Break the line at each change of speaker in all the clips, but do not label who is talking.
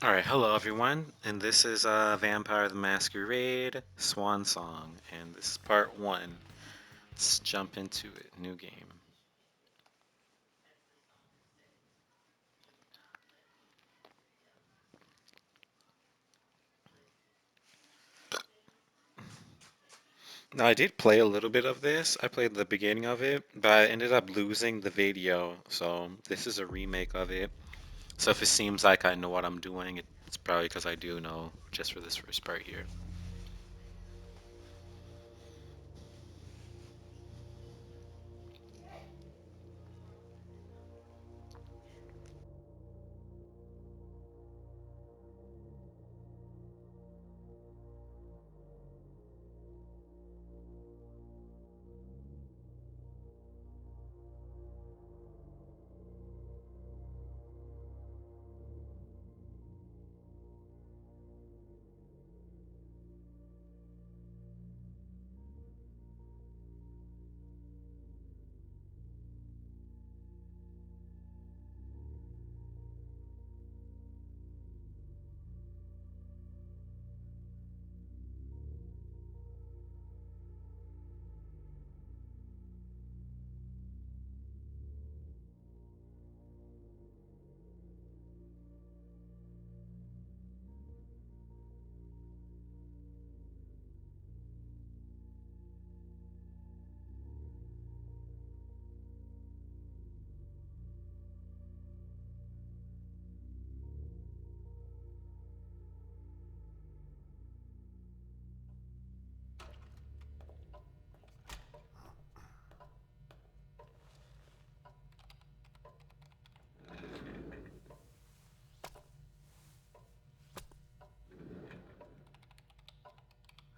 Alright, hello everyone, and this is Vampire the Masquerade Swansong, and this is part 1. Let's jump into it. New game. Now, I did play a little bit of this. I played the beginning of it, but I ended up losing the video, so this is a remake of it. So if it seems like I know what I'm doing, it's probably because I do know, just for this first part here.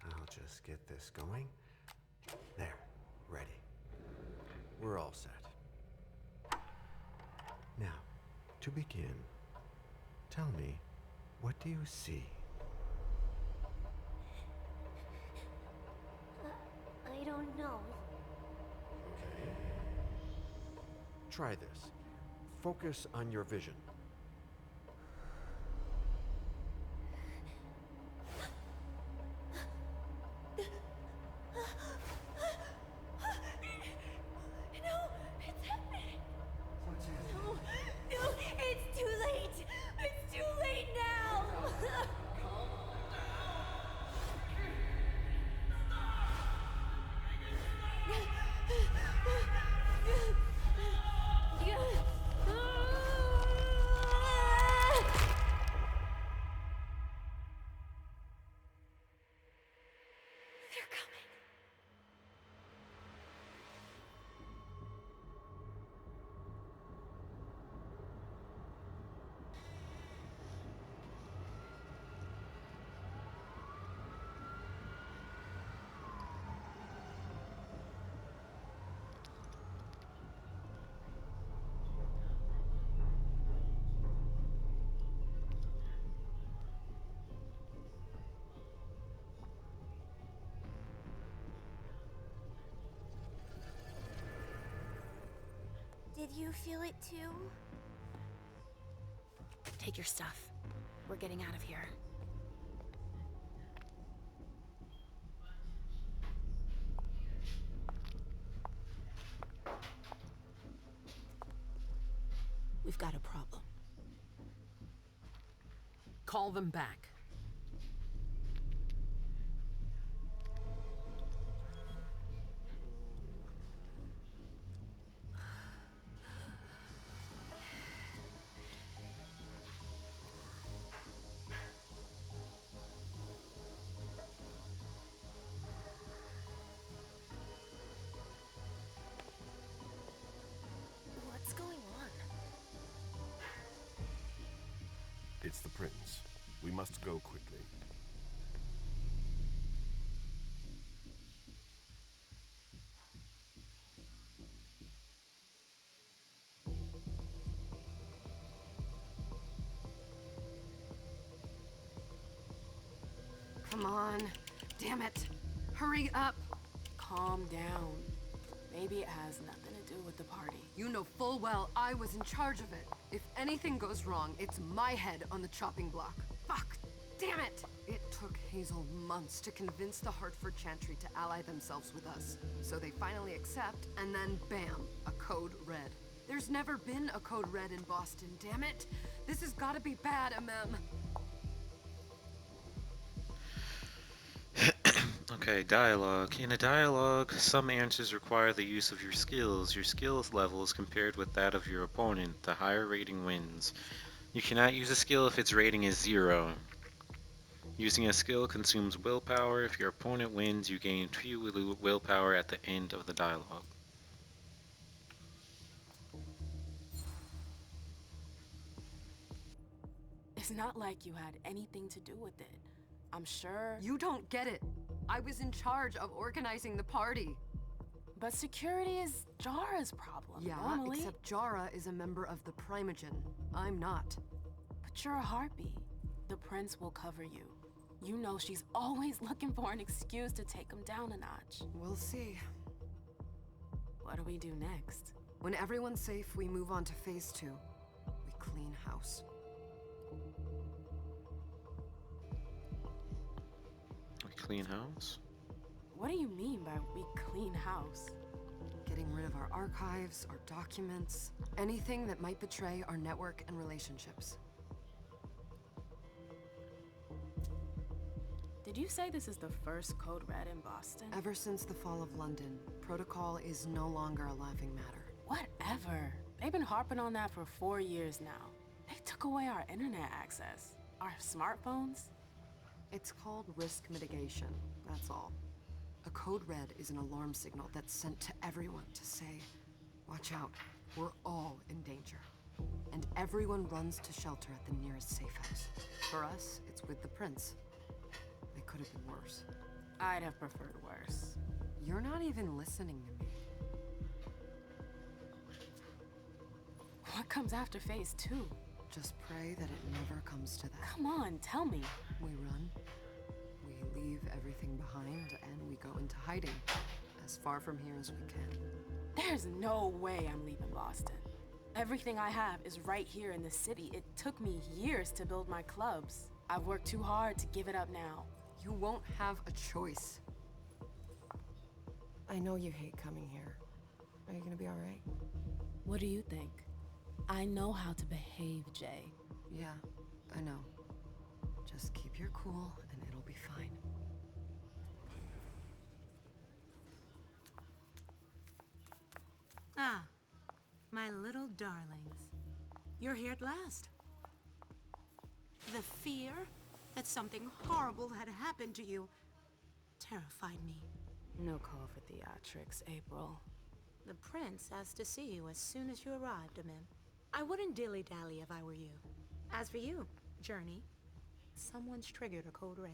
I'll just get this going. There, ready. We're all set. Now, to begin, tell me, what do you see?
I don't know.
Okay. Try this. Focus on your vision.
No, it's happening. No, no, it's too late. It's too late now. They're coming. Did you feel it too?
Take your stuff. We're getting out of here. We've got a problem.
Call them back.
What's going on?
It's the prince. We must go quickly.
Come on. Damn it. Hurry up. Calm down. Maybe it has nothing to do with the party. You know full well I was in charge of it. If anything goes wrong, it's my head on the chopping block. Fuck! Damn it! It took Hazel months to convince the Hartford Chantry to ally themselves with us. So they finally accept, and then bam, a code red. There's never been a code red in Boston, damn it! This has gotta be bad, MM.
Okay, dialogue. In a dialogue, some answers require the use of your skills. Your skills level is compared with that of your opponent. The higher rating wins. You cannot use a skill if its rating is 0. Using a skill consumes willpower. If your opponent wins, you gain 2 willpower at the end of the dialogue.
It's not like you had anything to do with it. I'm sure.
You don't get it. I was in charge of organizing the party.
But security is Jara's problem,
Yeah,
normally.
except Jara is a member of the Primogen. I'm not.
But you're a harpy. The prince will cover you. You know she's always looking for an excuse to take him down a notch.
We'll see.
What do we do next?
When everyone's safe, we move on to phase 2. We clean house.
We clean house?
What do you mean by we clean house?
Getting rid of our archives, our documents, anything that might betray our network and relationships.
Did you say this is the first code red in Boston?
Ever since the fall of London, protocol is no longer a laughing matter.
Whatever. They've been harping on that for 4 years now. They took away our internet access. Our smartphones.
It's called risk mitigation, that's all. A code red is an alarm signal that's sent to everyone to say, watch out, we're all in danger. And everyone runs to shelter at the nearest safe house. For us, it's with the prince. It could have been worse.
I'd have preferred worse.
You're not even listening to me.
What comes after phase 2?
Just pray that it never comes to that.
Come on, tell me.
We run, we leave everything behind, and we go into hiding. As far from here as we can.
There's no way I'm leaving Boston. Everything I have is right here in the city. It took me years to build my clubs. I've worked too hard to give it up now.
You won't have a choice. I know you hate coming here. Are you gonna be all right?
What do you think? I know how to behave, Jay.
Yeah, I know. Just keep your cool and it'll be fine.
Ah, my little darlings. You're here at last. The fear that something horrible had happened to you terrified me.
No call for theatrics, April.
The prince asked to see you as soon as you arrived, Amim. I wouldn't dilly-dally if I were you. As for you, Journey, someone's triggered a code red.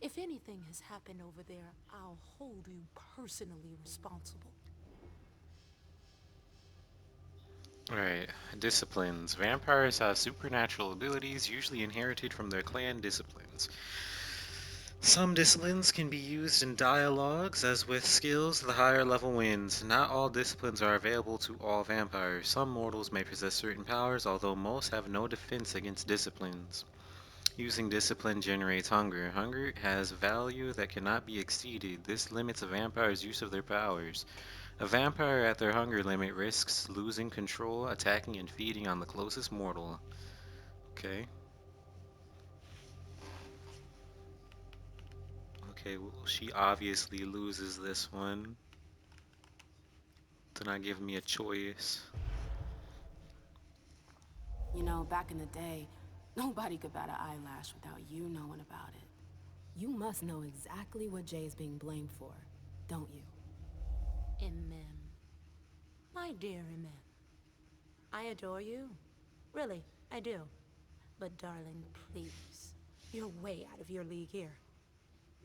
If anything has happened over there, I'll hold you personally responsible.
Alright, disciplines. Vampires have supernatural abilities, usually inherited from their clan disciplines. Some disciplines can be used in dialogues, as with skills, the higher level wins. Not all disciplines are available to all vampires. Some mortals may possess certain powers, although most have no defense against disciplines. Using discipline generates hunger. Hunger has value that cannot be exceeded. This limits a vampire's use of their powers. A vampire at their hunger limit risks losing control, attacking and feeding on the closest mortal. Okay. Okay, well, she obviously loses this one. They're not giving me a choice.
You know, back in the day, nobody could bat an eyelash without you knowing about it. You must know exactly what Jay's being blamed for, don't you?
Imem. My dear Imem. I adore you. Really, I do. But darling, please. You're way out of your league here.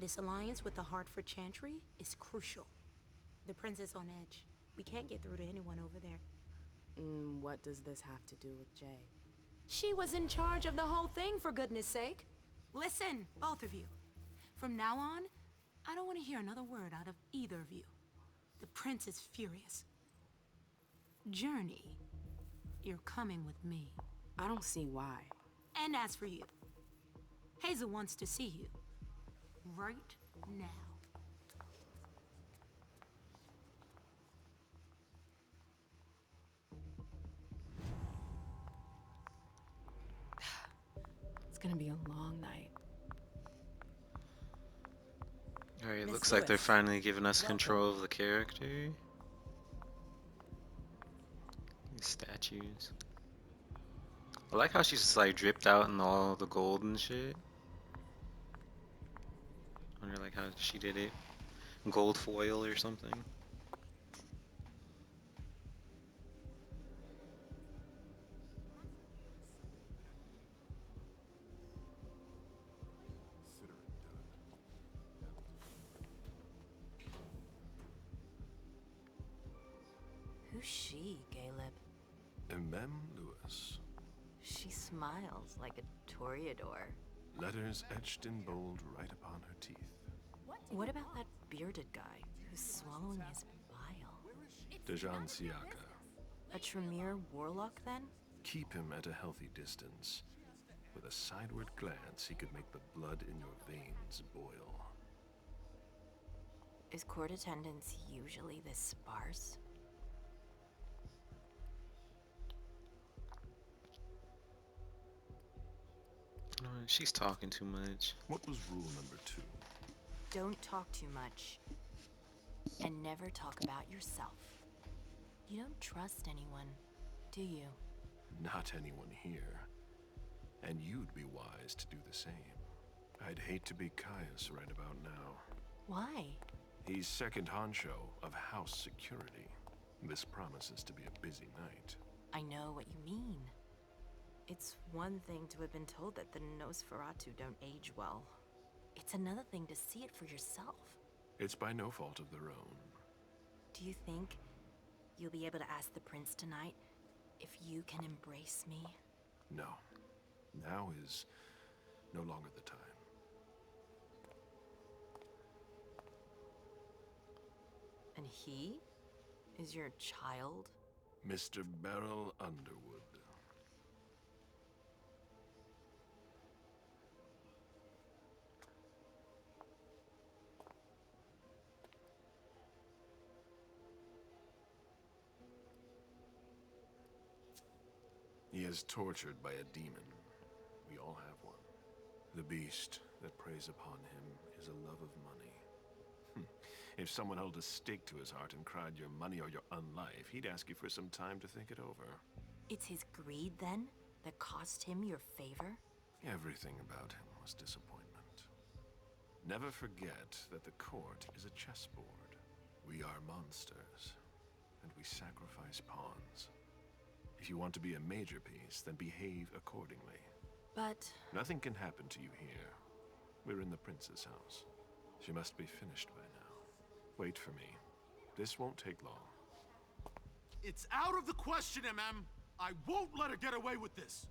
This alliance with the Hartford Chantry is crucial. The prince is on edge. We can't get through to anyone over there.
What does this have to do with Jay?
She was in charge of the whole thing, for goodness sake. Listen, both of you. From now on, I don't want to hear another word out of either of you. The prince is furious. Journey, You're coming with me.
I don't see why.
And as for you, Hazel wants to see you. Right now.
It's gonna be a long night.
Alright,
Miss
looks like they're
Lewis,
finally giving us
welcome.
control of the character. These statues. I like how she's just like dripped out in all the gold and shit. I wonder like how she did it. Gold foil or something.
Consider it
Who's she, Caleb?
done. Mem Lewis.
She smiles like a toreador.
Letters etched in bold right upon her teeth.
What about that bearded guy who's swallowing his bile?
Dejan Siaka.
A Tremere warlock, then?
Keep him at a healthy distance. With a sideward glance, he could make the blood in your veins boil.
Is court attendance usually this sparse?
She's talking too much.
What was rule number 2?
Don't talk too much. And never talk about yourself. You don't trust anyone, do you?
Not anyone here. And you'd be wise to do the same. I'd hate to be Caius right about now.
Why?
He's second honcho of house security. This promises to be a busy night.
I know what you mean. It's one thing to have been told that the Nosferatu don't age well. It's another thing to see it for yourself.
It's by no fault of their own.
Do you think you'll be able to ask the prince tonight if you can embrace me?
No. Now is no longer the time.
And he is your child?
Mr. Beryl Underwood. He is tortured by a demon. We all have one. The beast that preys upon him is a love of money. If someone held a stake to his heart and cried your money or your unlife, he'd ask you for some time to think it over.
It's his greed, then, that cost him your favor?
Everything about him was disappointment. Never forget that the court is a chessboard. We are monsters, and we sacrifice pawns. If you want to be a major piece, then behave accordingly.
But
Nothing can happen to you here. We're in the prince's house. She must be finished by now. Wait for me. This won't take long.
It's out of the question, MM. I won't let her get away with this.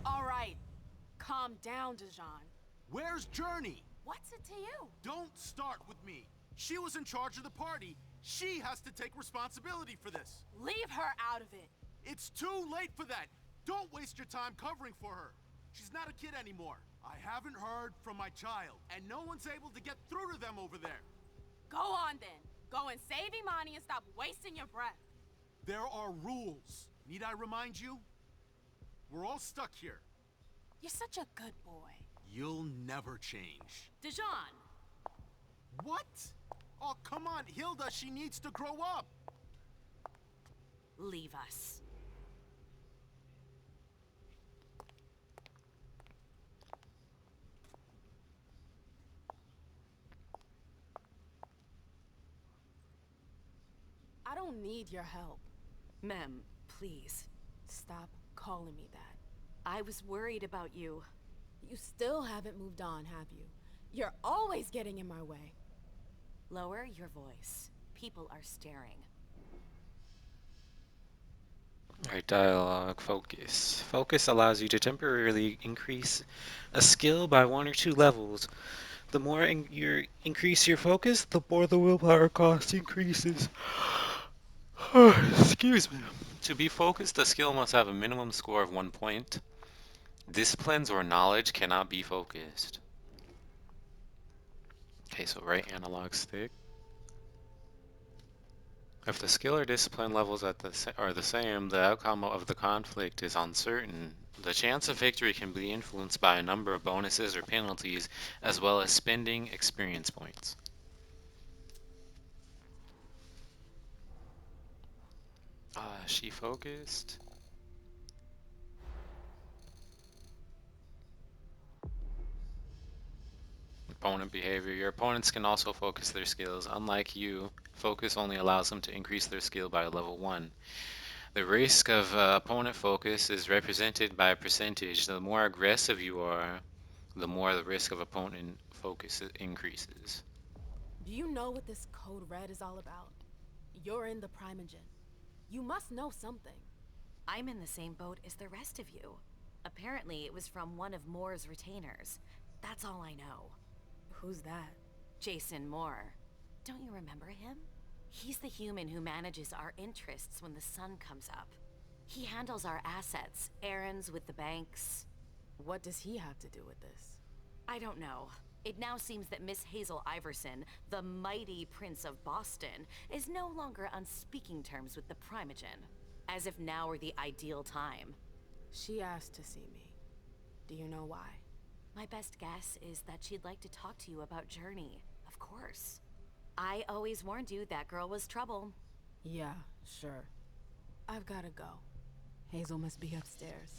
All right. Calm down, Dejan.
Where's Journey?
What's it to you?
Don't start with me. She was in charge of the party. She has to take responsibility for this.
Leave her out of it.
It's too late for that. Don't waste your time covering for her. She's not a kid anymore. I haven't heard from my child, and no one's able to get through to them over there.
Go on then. Go and save Imani and stop wasting your breath.
There are rules. Need I remind you? We're all stuck here.
You're such a good boy.
You'll never change.
Dejan.
What? Oh, come on, Hilda, she needs to grow up.
leave us.
I don't need your help.
Mem, please.
Stop calling me that.
I was worried about you.
You still haven't moved on, have you? You're always getting in my way.
Lower your voice. People are staring.
Alright, dialogue, focus. Focus allows you to temporarily increase a skill by 1 or 2 levels. The more you increase your focus, the more the willpower cost increases. Excuse me. To be focused, the skill must have a minimum score of 1 point. Disciplines or knowledge cannot be focused. Okay, so right analog stick. If the skill or discipline levels are the same, the outcome of the conflict is uncertain. The chance of victory can be influenced by a number of bonuses or penalties, as well as spending experience points. She focused. Opponent behavior. Your opponents can also focus their skills. Unlike you, focus only allows them to increase their skill by level 1. The risk of opponent focus is represented by a percentage. The more aggressive you are, the more the risk of opponent focus increases.
Do you know what this code red is all about? You're in the Primogen. You must know something.
I'm in the same boat as the rest of you. Apparently, it was from one of Moore's retainers. That's all I know.
Who's that?
Jason Moore. Don't you remember him? He's the human who manages our interests when the sun comes up. He handles our assets, errands with the banks.
What does he have to do with this?
I don't know. It now seems that Miss Hazel Iverson, the mighty Prince of Boston, is no longer on speaking terms with the Primogen. As if now were the ideal time.
She asked to see me. Do you know why?
My best guess is that she'd like to talk to you about Journey, of course. I always warned you that girl was trouble.
Yeah, sure. I've gotta go. Hazel must be upstairs.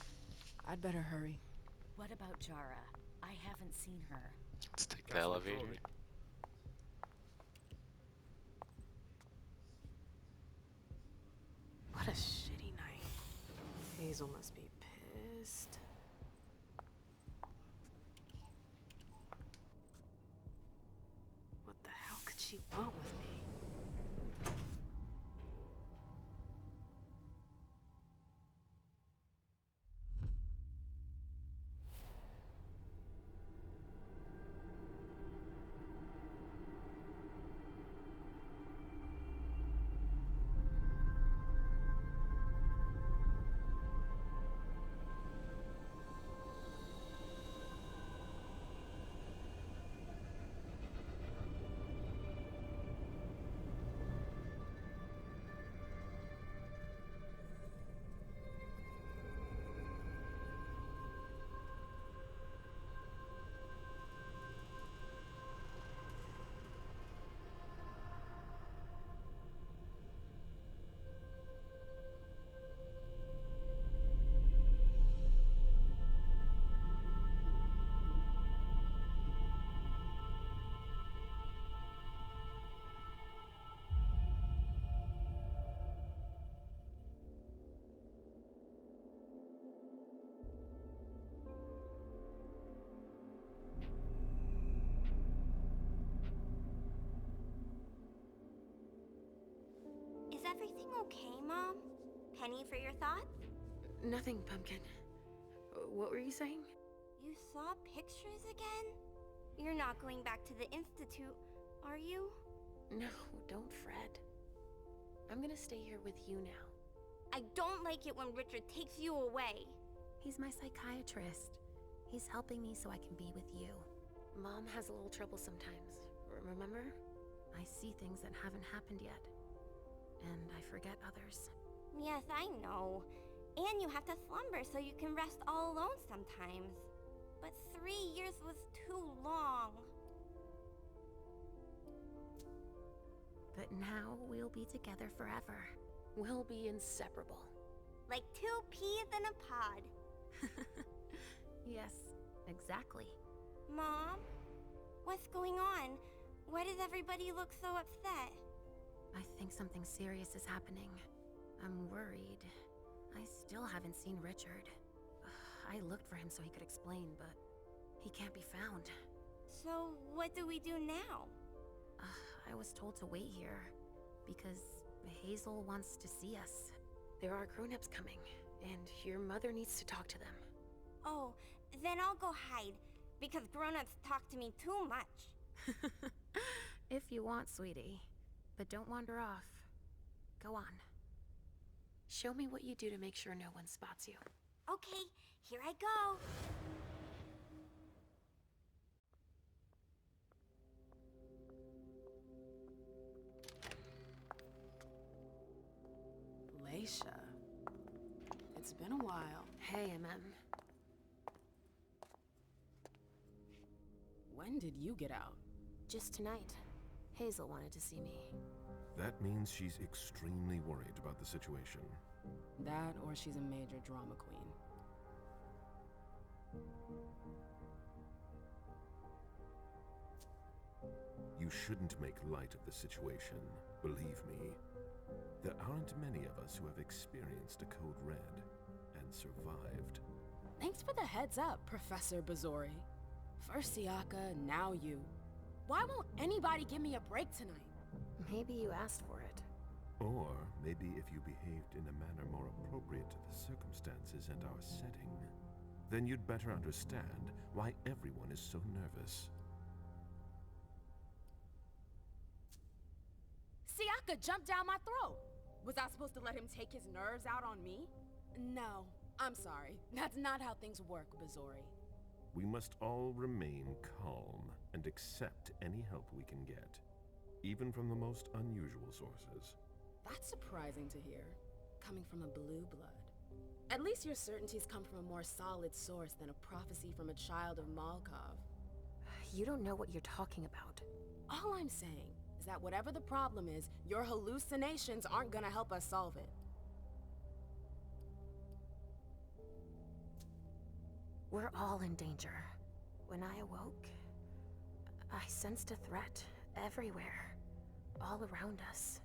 I'd better hurry.
What about Jara? I haven't seen her.
Let's take the elevator.
What a shitty night. Hazel must be pissed. What the hell could she want with me?
Is everything okay, Mom? Penny for your thoughts?
Nothing, Pumpkin. What were you saying?
You saw pictures again? You're not going back to the Institute, are you?
No, don't fret. I'm gonna stay here with you now.
I don't like it when Richard takes you away.
He's my psychiatrist. He's helping me so I can be with you.
Mom has a little trouble sometimes, remember?
I see things that haven't happened yet. And I forget others.
Yes, I know. And you have to slumber so you can rest all alone sometimes. But 3 years was too long.
But now we'll be together forever.
We'll be inseparable.
Like 2 peas in a pod.
Yes, exactly.
Mom? What's going on? Why does everybody look so upset?
I think something serious is happening. I'm worried. I still haven't seen Richard. I looked for him so he could explain, but he can't be found.
So, what do we do now?
I was told to wait here because Hazel wants to see us.
There are grown-ups coming, and your mother needs to talk to them.
Oh, then I'll go hide, because grown-ups talk to me too much.
If you want, sweetie. But don't wander off. Go on.
Show me what you do to make sure no one spots you.
Okay, here I go.
Leisha. It's been a while.
Hey, MM.
When did you get out?
Just tonight. Hazel wanted to see me.
That means she's extremely worried about the situation.
That, or she's a major drama queen.
You shouldn't make light of the situation, believe me. There aren't many of us who have experienced a code red and survived.
Thanks for the heads up, Professor Bazori. First Siaka, now you. Why won't anybody give me a break tonight?
Maybe you asked for it.
Or maybe if you behaved in a manner more appropriate to the circumstances and our setting, then you'd better understand why everyone is so nervous.
Siaka jumped down my throat. Was I supposed to let him take his nerves out on me? No, I'm sorry. That's not how things work, Bazori.
We must all remain calm and accept any help we can get, even from the most unusual sources.
That's surprising to hear, coming from a blue blood. At least your certainties come from a more solid source than a prophecy from a child of Malkov.
You don't know what you're talking about.
All I'm saying is that whatever the problem is, your hallucinations aren't gonna help us solve it.
We're all in danger. When I awoke, I sensed a threat everywhere, all around us.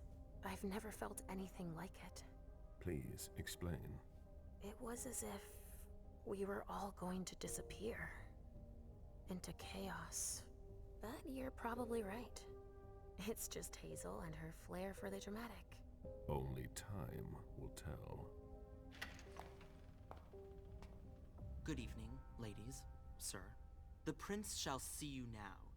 I've never felt anything like it.
Please, explain.
It was as if we were all going to disappear into chaos. But you're probably right. It's just Hazel and her flair for the dramatic.
Only time will tell.
Good evening, ladies, sir. The prince shall see you now.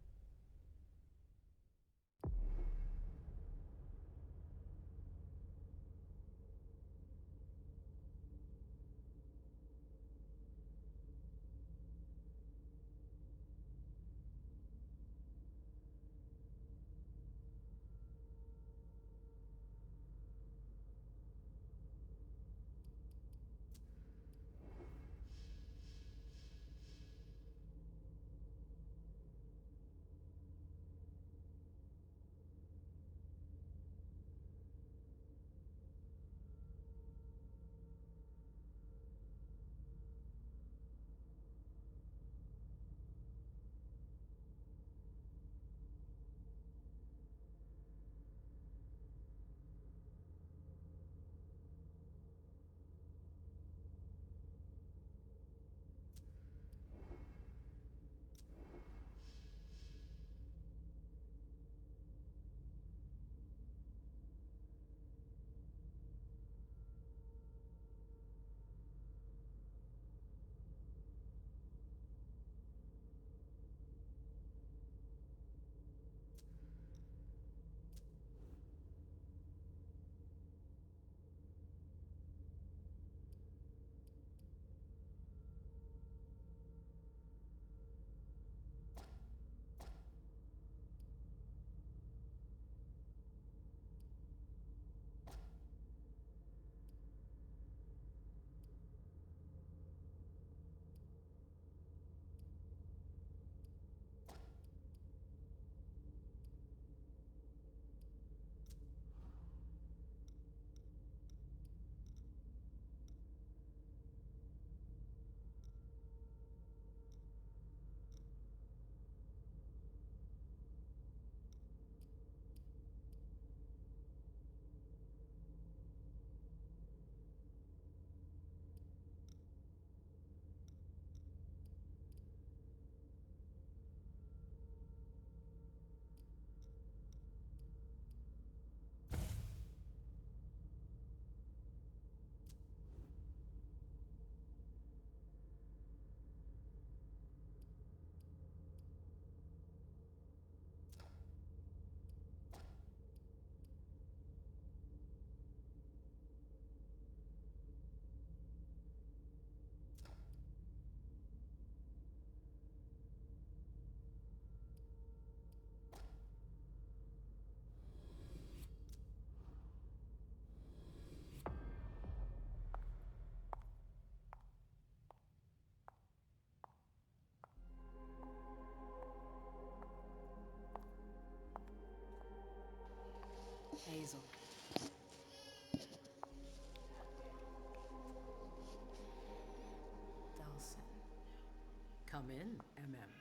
Come in, MM.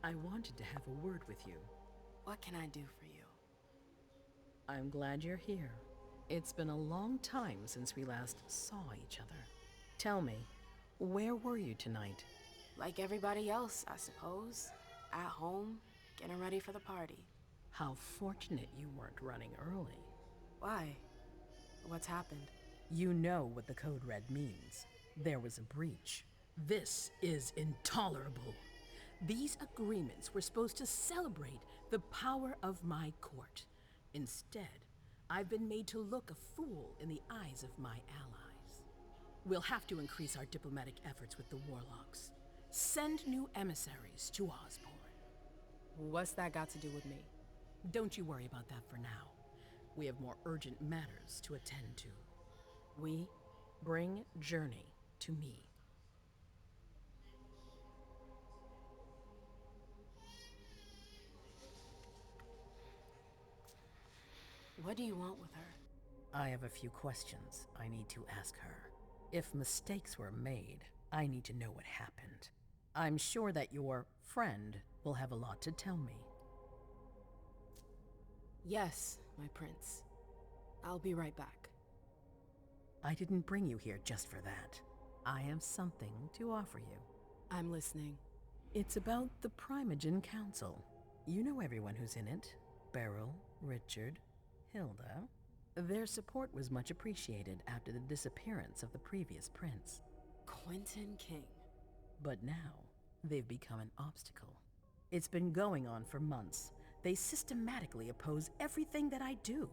I wanted to have a word with you.
What can I do for you?
I'm glad you're here. It's been a long time since we last saw each other. Tell me, where were you tonight?
Like everybody else, I suppose. At home, getting ready for the party.
How fortunate you weren't running early.
Why? What's happened?
You know what the Code Red means. There was a breach. This is intolerable. These agreements were supposed to celebrate the power of my court. Instead, I've been made to look a fool in the eyes of my allies. We'll have to increase our diplomatic efforts with the warlocks. Send new emissaries to Osborne.
What's that got to do with me?
Don't you worry about that for now. We have more urgent matters to attend to. We bring Journey to me.
What do you want with her?
I have a few questions I need to ask her. If mistakes were made, I need to know what happened. I'm sure that your friend will have a lot to tell me.
Yes, my prince. I'll be right back.
I didn't bring you here just for that. I have something to offer you.
I'm listening.
It's about the Primogen Council. You know everyone who's in it. Beryl, Richard, Hilda. Their support was much appreciated after the disappearance of the previous prince.
Quentin King.
But now, they've become an obstacle. It's been going on for months. They systematically oppose everything that I do.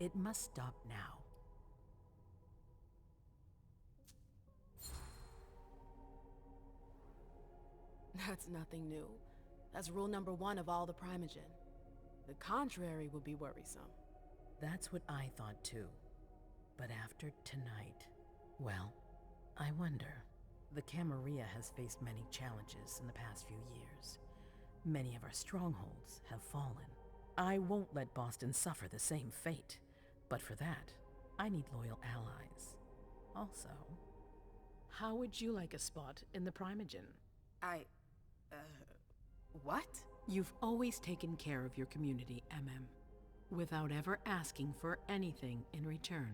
It must stop now.
That's nothing new. That's rule number 1 of all the Primogen. The contrary would be worrisome.
That's what I thought too. But after tonight, well, I wonder. The Camarilla has faced many challenges in the past few years. Many of our strongholds have fallen. I won't let Boston suffer the same fate. But for that, I need loyal allies. Also, how would you like a spot in the Primogen?
What?
You've always taken care of your community, MM, without ever asking for anything in return.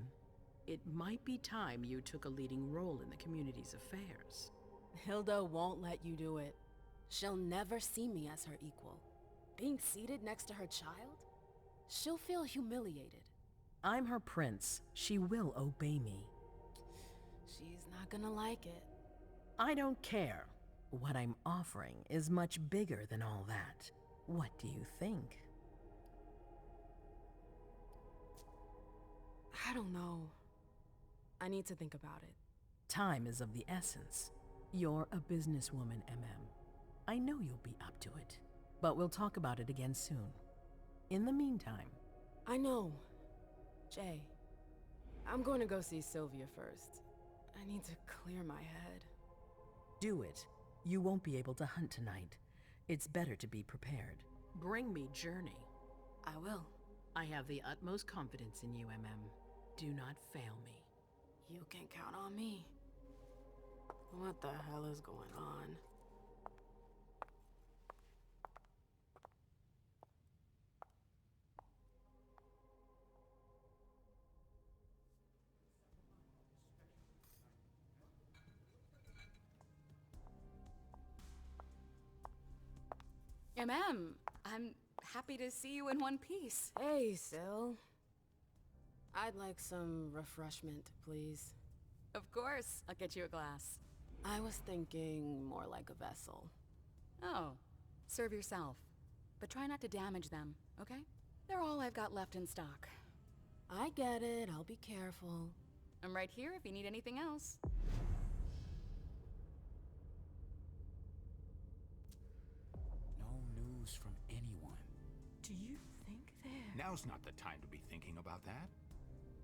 It might be time you took a leading role in the community's affairs.
Hilda won't let you do it. She'll never see me as her equal. Being seated next to her child? She'll feel humiliated.
I'm her prince. She will obey me.
She's not gonna like it.
I don't care. What I'm offering is much bigger than all that. What do you think?
I don't know. I need to think about it.
Time is of the essence. You're a businesswoman, MM. I know you'll be up to it. But we'll talk about it again soon. In the meantime...
I know. Jay, I'm going to go see Sylvia first. I need to clear my head.
Do it. You won't be able to hunt tonight. It's better to be prepared. Bring me Journey.
I will.
I have the utmost confidence in you, MM. Do not fail me.
You can count on me. What the hell is going on?
I'm happy to see you in one piece.
Hey, Syl. I'd like some refreshment, please.
Of course, I'll get you a glass.
I was thinking more like a vessel.
Oh, serve yourself. But try not to damage them, okay? They're all I've got left in stock.
I get it, I'll be careful.
I'm right here if you need anything else.
No news from anyone.
Do you think they're...
Now's not the time to be thinking about that.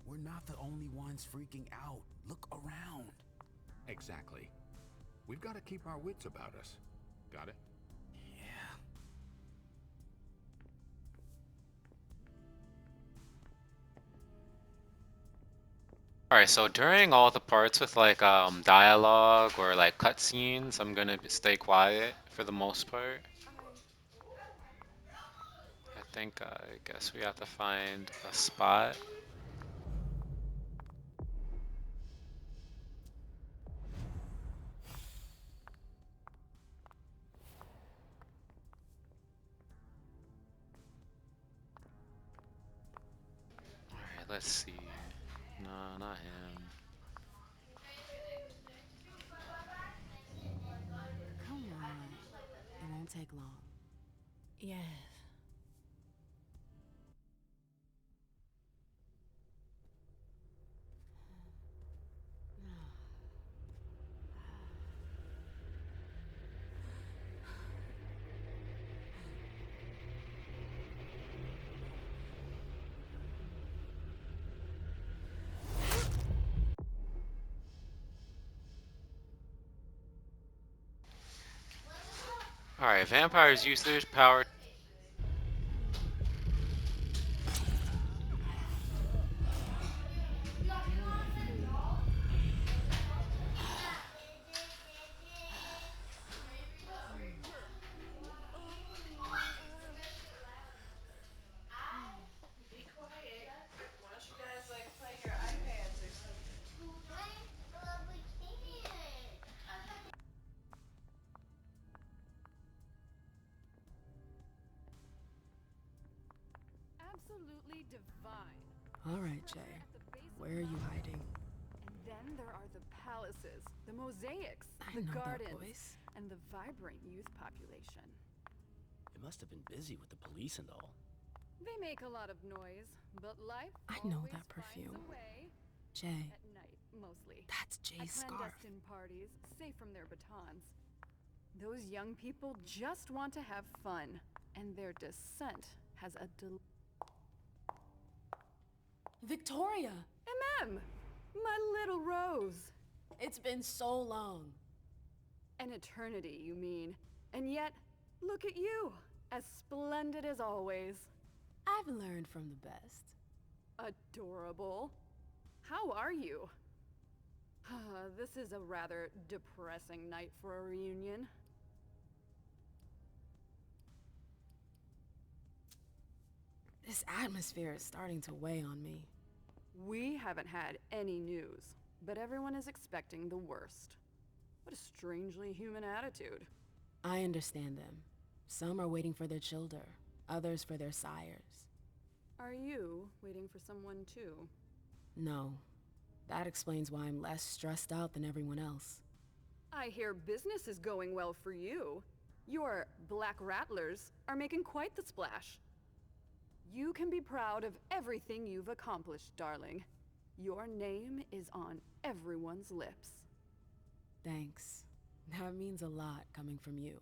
We're not the only ones freaking out. Look around. Exactly. We've got to keep our wits about us. Got it? Yeah.
Alright, so during all the parts with like dialogue or like cutscenes, I'm gonna stay quiet for the most part. I guess we have to find a spot. Alright, let's see. No, not him.
Come on. It won't take long.
Yes.
Alright, vampires use their power.
Absolutely divine.
All right, Jay. Where are you hiding?
And then there are the palaces, the mosaics,
I
the
know that
gardens,
voice.
and the vibrant youth population.
It must have been busy with the police and all.
They make a lot of noise, but life
I know
always
that
finds
perfume.
a way.
Jay,
At night, mostly.
that's Jay's
At
scarf.
clandestine parties, safe from their batons. Those young people just want to have fun, and their descent has a
Victoria!
MM! My little rose!
It's been so long.
An eternity, you mean. And yet, look at you! As splendid as always.
I've learned from the best.
Adorable. How are you? This is a rather depressing night for a reunion.
This atmosphere is starting to weigh on me.
We haven't had any news, but everyone is expecting the worst. What a strangely human attitude.
I understand them. Some are waiting for their children, others for their sires.
Are you waiting for someone too?
No. That explains why I'm less stressed out than everyone else.
I hear business is going well for you. Your Black Rattlers are making quite the splash. You can be proud of everything you've accomplished, darling. Your name is on everyone's lips.
Thanks. That means a lot coming from you.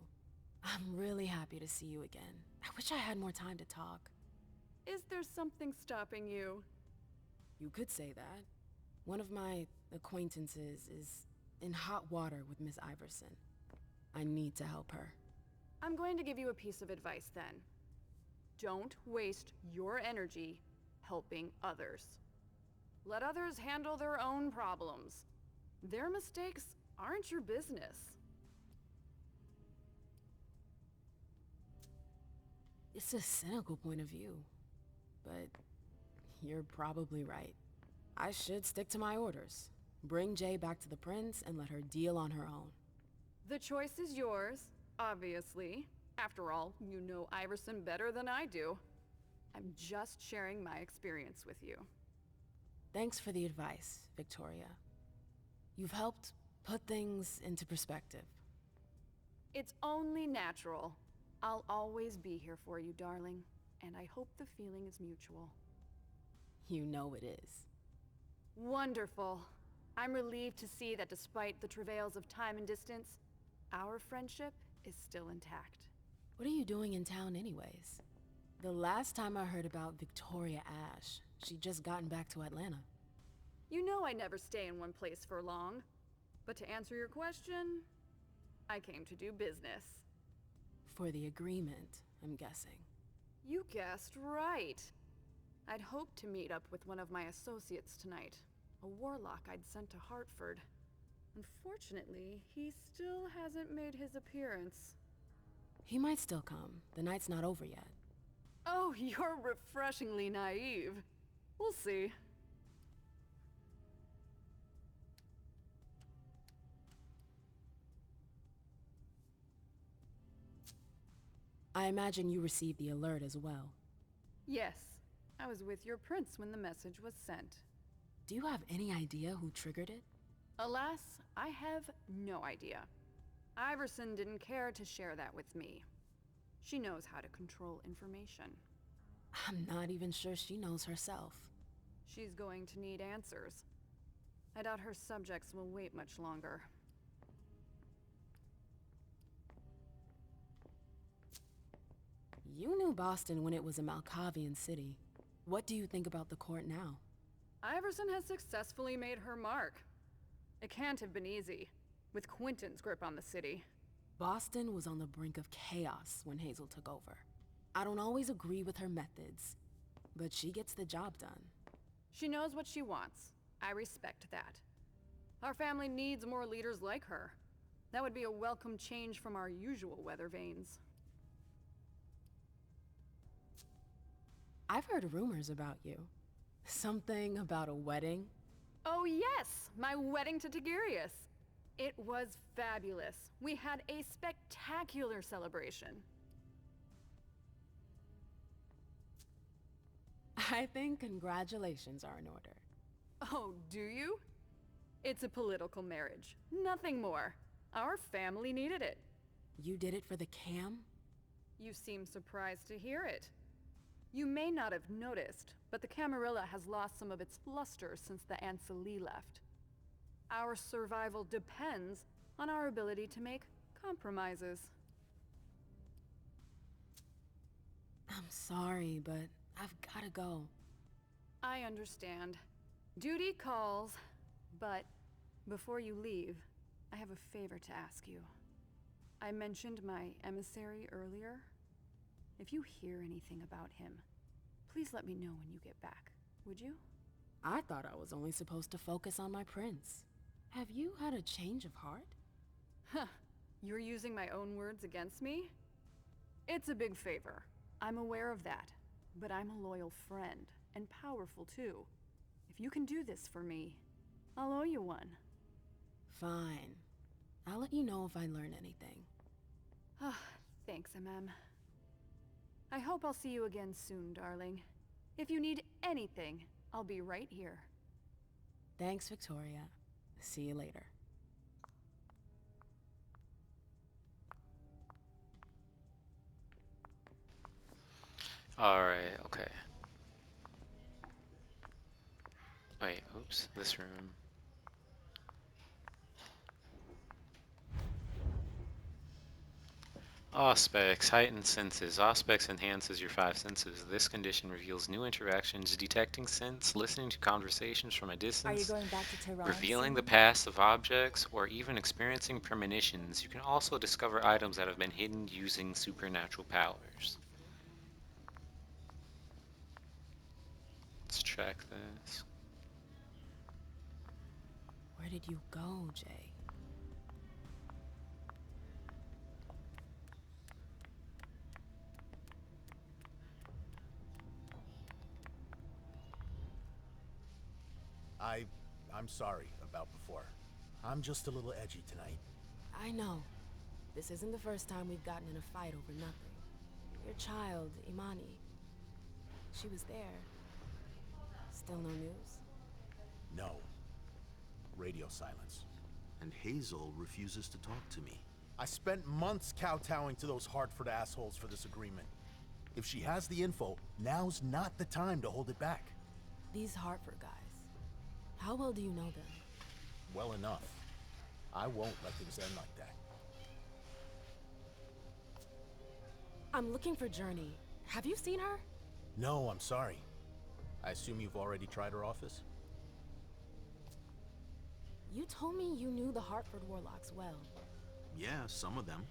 I'm really happy to see you again. I wish I had more time to talk.
Is there something stopping you?
You could say that. One of my acquaintances is in hot water with Miss Iverson. I need to help her.
I'm going to give you a piece of advice then. Don't waste your energy helping others. Let others handle their own problems. Their mistakes aren't your business.
It's a cynical point of view, but you're probably right. I should stick to my orders. Bring Jay back to the prince and let her deal on her own.
The choice is yours, obviously. After all, you know Iverson better than I do. I'm just sharing my experience with you.
Thanks for the advice, Victoria. You've helped put things into perspective.
It's only natural. I'll always be here for you, darling, and I hope the feeling is mutual.
You know it is.
Wonderful. I'm relieved to see that despite the travails of time and distance, our friendship is still intact.
What are you doing in town anyways? The last time I heard about Victoria Ash, she'd just gotten back to Atlanta.
You know I never stay in one place for long. But to answer your question, I came to do business.
For the agreement, I'm guessing.
You guessed right. I'd hoped to meet up with one of my associates tonight.
a warlock I'd sent to Hartford. Unfortunately, he still hasn't made his appearance.
He might still come. The night's not over yet.
Oh, you're refreshingly naive. We'll see.
I imagine you received the alert as well.
Yes, I was with your prince when the message was sent.
Do you have any idea who triggered it?
Alas, I have no idea. Iverson didn't care to share that with me. She knows how to control information.
I'm not even sure she knows herself.
She's going to need answers. I doubt her subjects will wait much longer.
You knew Boston when it was a Malkavian city. What do you think about the court now?
Iverson has successfully made her mark. It can't have been easy, with Quentin's grip on the city.
Boston was on the brink of chaos when Hazel took over. I don't always agree with her methods, but she gets the job done.
She knows what she wants. I respect that. Our family needs more leaders like her. That would be a welcome change from our usual weather vanes.
I've heard rumors about you. Something about a wedding?
Oh yes, my wedding to Tigurius. It was fabulous. We had a spectacular celebration.
I think congratulations are in order.
Oh, do you? It's a political marriage, nothing more. Our family needed it.
You did it for the cam?
You seem surprised to hear it. You may not have noticed, but the Camarilla has lost some of its luster since the Anceli left. Our survival depends on our ability to make compromises.
I'm sorry, but I've gotta go.
I understand. Duty calls, but before you leave, I have a favor to ask you. I mentioned my emissary earlier. If you hear anything about him, please let me know when you get back, would you?
I thought I was only supposed to focus on my prince. Have you had a change of heart?
Huh. You're using my own words against me? It's a big favor. I'm aware of that. But I'm a loyal friend, and powerful too. If you can do this for me, I'll owe you one.
Fine. I'll let you know if I learn anything.
Ah, thanks, MM. I hope I'll see you again soon, darling. If you need anything, I'll be right here.
Thanks, Victoria. See you later.
Alright, okay. Wait, oops, this room. Auspex, heightened senses. Auspex enhances your 5 senses. This condition reveals new interactions, detecting scents, listening to conversations from a
Are you
distance,
going back to Tehran
revealing the
soon?
past of objects, or even experiencing premonitions. You can also discover items that have been hidden using supernatural powers. Let's check this.
Where did you go, Jay?
I'm sorry about before. I'm just a little edgy tonight.
I know. This isn't the first time we've gotten in a fight over nothing. Your child, Imani. She was there. Still no news?
No. Radio silence.
And Hazel refuses to talk to me.
I spent months kowtowing to those Hartford assholes for this agreement. If she has the info, now's not the time to hold it back.
These Hartford guys. How well do you know them?
Well enough. I won't let things end like that.
I'm looking for Journey. Have you seen her?
No, I'm sorry. I assume you've already tried her office?
You told me you knew the Hartford Warlocks well.
Yeah, some of them.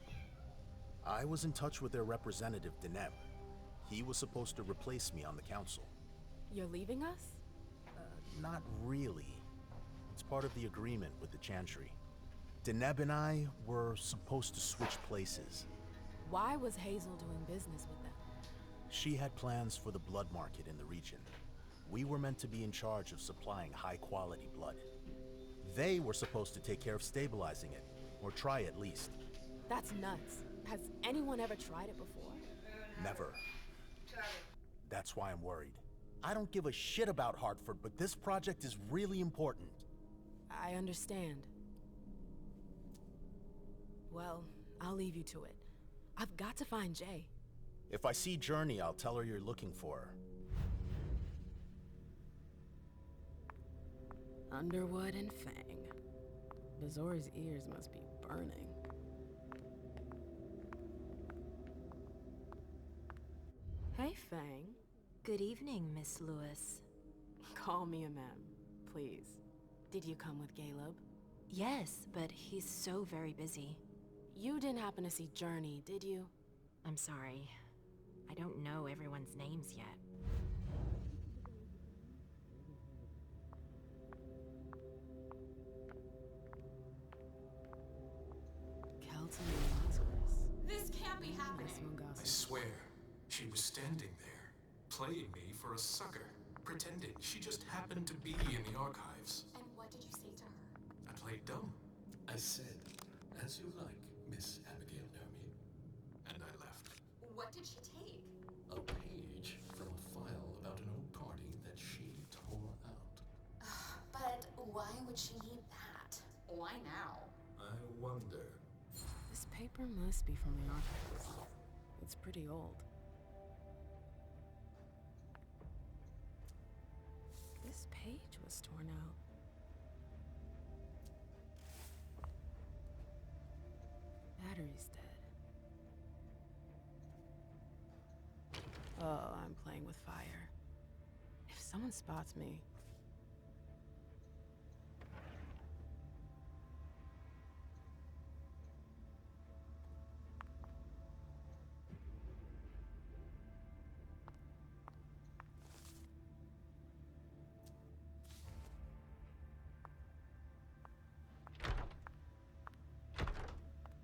I was in touch with their representative, Deneb. He was supposed to replace me on the council.
You're leaving us?
Not really. It's part of the agreement with the Chantry. Deneb and I were supposed to switch places.
Why was Hazel doing business with them?
She had plans for the blood market in the region. We were meant to be in charge of supplying high-quality blood. They were supposed to take care of stabilizing it, or try at least.
That's nuts. Has anyone ever tried it before?
Never. That's why I'm worried. I don't give a shit about Hartford, but this project is really important.
I understand. Well, I'll leave you to it. I've got to find Jay.
If I see Journey, I'll tell her you're looking for her.
Underwood and Fang. Bazor's ears must be burning. Hey, Fang.
Good evening, Miss Lewis.
Call me a ma'am, please. Did you come with Caleb?
Yes, but he's so very busy.
You didn't happen to see Journey, did you?
I'm sorry. I don't know everyone's names yet.
Kelton and Lazarus.
This can't be happening.
I swear, she was standing there, playing me for a sucker, pretending she just happened to be in the archives.
And what did you say to her?
I played dumb. I said, as you like, Miss Abigail Naomi. And I left.
What did she take?
A page from a file about an old party that she tore out.
But why would she need that? Why now?
I wonder.
This paper must be from the archives. It's pretty old. This page was torn out. Battery's dead. Oh, I'm playing with fire. If someone spots me...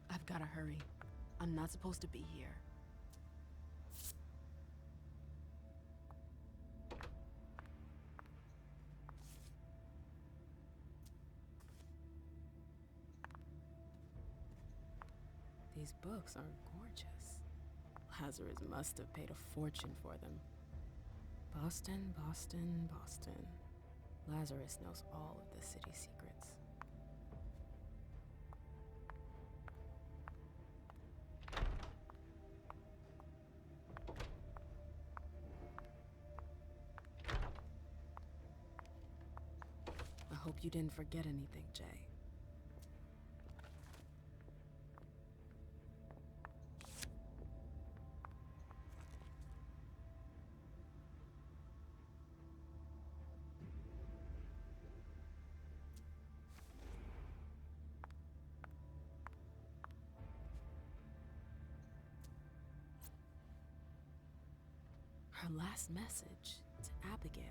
I've gotta hurry. I'm not supposed to be here. These books are gorgeous. Lazarus must have paid a fortune for them. Boston, Boston, Boston. Lazarus knows all of the city's secrets. I hope you didn't forget anything, Jay. Her last message to Abigail.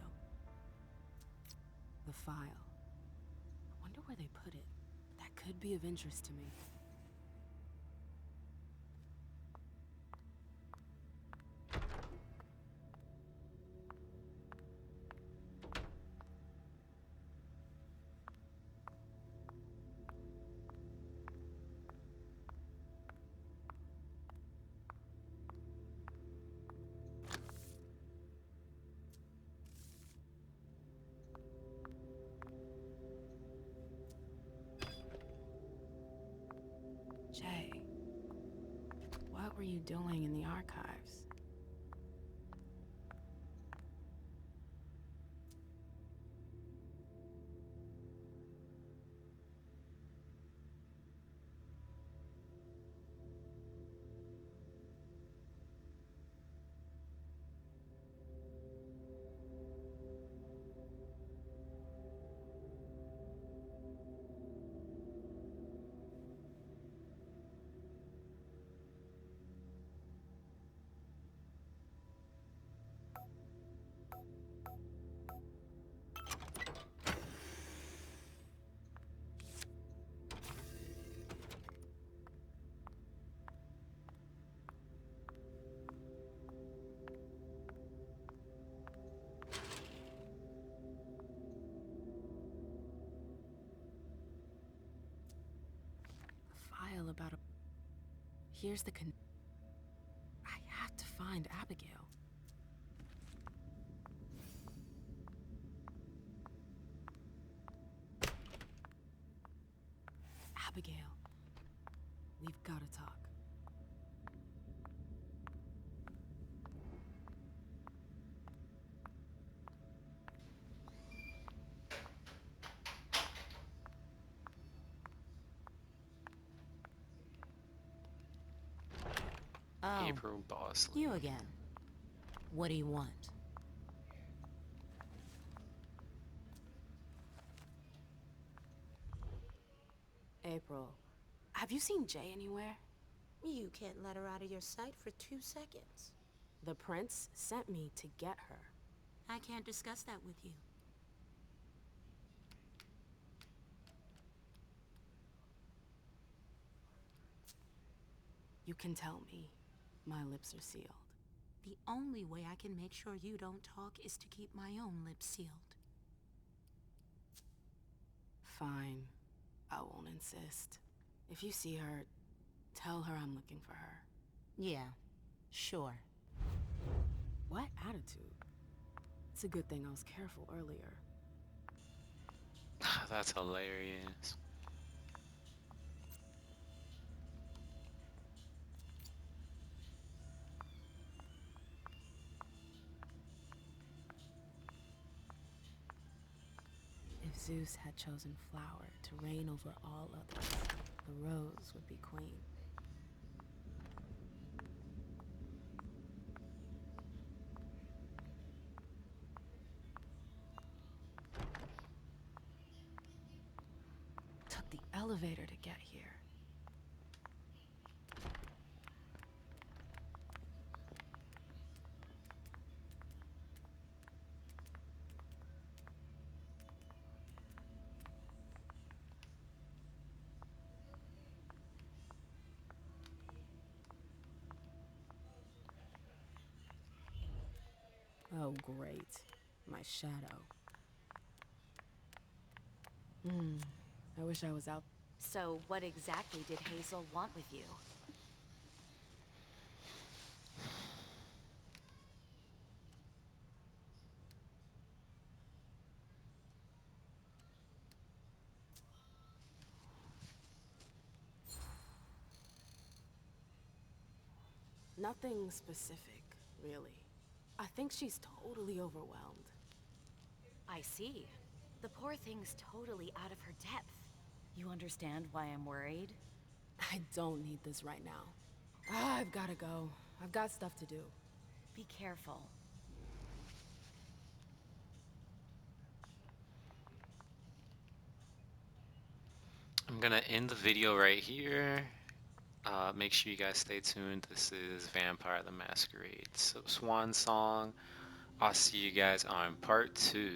The file. I wonder where they put it. That could be of interest to me. Jay, what were you doing in the archives? about a... Here's the I have to find Abigail. Abigail, we've got to talk.
Oh,
April Bosley.
you again. What do you want?
April, have you seen Jay anywhere?
You can't let her out of your sight for 2 seconds.
The prince sent me to get her.
I can't discuss that with you.
You can tell me. My lips are sealed.
The only way I can make sure you don't talk is to keep my own lips sealed.
Fine. I won't insist. If you see her, tell her I'm looking for her.
Yeah, sure.
What attitude? It's a good thing I was careful earlier.
That's hilarious.
If Zeus had chosen flower to reign over all others, the rose would be queen. Took the elevator to get here. Oh, great. My shadow. I wish I was out.
So what exactly did Hazel want with you?
Nothing specific, really. I think she's totally overwhelmed.
I see. The poor thing's totally out of her depth. You understand why I'm worried?
I don't need this right now. I've gotta go. I've got stuff to do.
Be careful.
I'm gonna end the video right here. Make sure you guys stay tuned. This is Vampire the Masquerade Swan Song. I'll see you guys on part 2.